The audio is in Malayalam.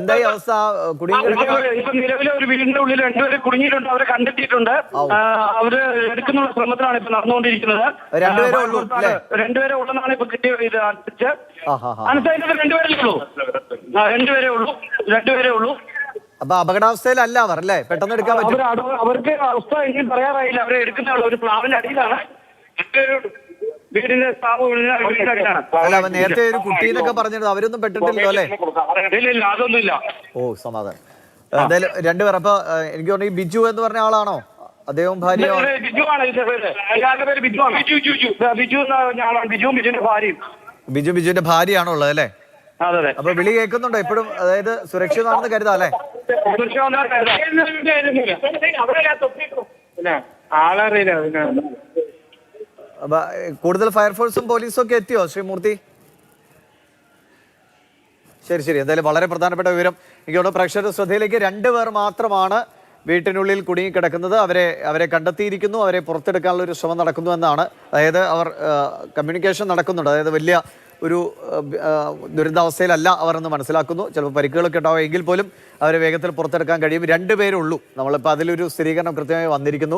എന്തായി അവസ്ഥ? ഇപ്പൊ നിലവിലെ ഒരു വീടിന്റെ ഉള്ളിൽ രണ്ടുപേരെ കുടുങ്ങിയിട്ടുണ്ട്. അവരെ കണ്ടെത്തിയിട്ടുണ്ട്. അവര് എടുക്കുന്ന ശ്രമത്തിലാണ് ഇപ്പൊ നടന്നുകൊണ്ടിരിക്കുന്നത്. രണ്ടുപേരെ ഉള്ളതാണ് ഇപ്പൊ കിട്ടിയ ഇത് അനുസരിച്ച്. അനുസരിച്ചത് രണ്ടുപേരെ ഉള്ളൂ. അപ്പൊ അപകടാവസ്ഥയിലല്ല അവർ അല്ലേ? പെട്ടെന്ന് എടുക്കാൻ പറ്റും. അവർക്ക് അവസ്ഥ എങ്കിലും പറയാറായില്ല. അവരെ എടുക്കുന്ന ഒരു പ്ലാവിന്റെ അടിയിലാണ്. വീടിന്റെ അല്ല, നേരത്തെ ഒരു കുട്ടി എന്നൊക്കെ പറഞ്ഞിട്ട് അവരൊന്നും പെട്ടിട്ടില്ലല്ലോ അല്ലേ? ഇല്ല, അതൊന്നുമില്ല. ഓ, സമാധാനം. എന്തായാലും രണ്ടുപേർ. അപ്പൊ എനിക്ക് തോന്നുന്നു ഈ ബിജു എന്ന് പറഞ്ഞ ആളാണോ? അദ്ദേഹം ഭാര്യ? ബിജുവിന്റെ ഭാര്യയാണോ ഉള്ളത് അല്ലേ? അപ്പൊ വിളി കേൾക്കുന്നുണ്ടോ എപ്പോഴും? അതായത് സുരക്ഷിതമാണെന്ന് കരുതാം അല്ലേ? കൂടുതൽ ഫയർഫോഴ്സും പോലീസും ഒക്കെ എത്തിയോ ശ്രീമൂർത്തി? ശരി. എന്തായാലും വളരെ പ്രധാനപ്പെട്ട വിവരം. എനിക്ക് തോന്നുന്നു പ്രേക്ഷകരുടെ ശ്രദ്ധയിലേക്ക് രണ്ടുപേർ മാത്രമാണ് വീട്ടിനുള്ളിൽ കുടുങ്ങിക്കിടക്കുന്നത്. അവരെ കണ്ടെത്തിയിരിക്കുന്നു. അവരെ പുറത്തെടുക്കാനുള്ള ഒരു ശ്രമം നടക്കുന്നു എന്നാണ്. അതായത് അവർ കമ്മ്യൂണിക്കേഷൻ നടക്കുന്നുണ്ട്. അതായത് വലിയ ഒരു ദുരന്താവസ്ഥയിലല്ല അവർ എന്ന് മനസ്സിലാക്കുന്നു. ചിലപ്പോൾ പരിക്കുകളൊക്കെ ഉണ്ടാവും എങ്കിൽ പോലും അവരെ വേഗത്തിൽ പുറത്തെടുക്കാൻ കഴിയും. രണ്ടുപേരുള്ളൂ. നമ്മളിപ്പോൾ അതിലൊരു സ്ഥിരീകരണം കൃത്യമായി വന്നിരിക്കുന്നു.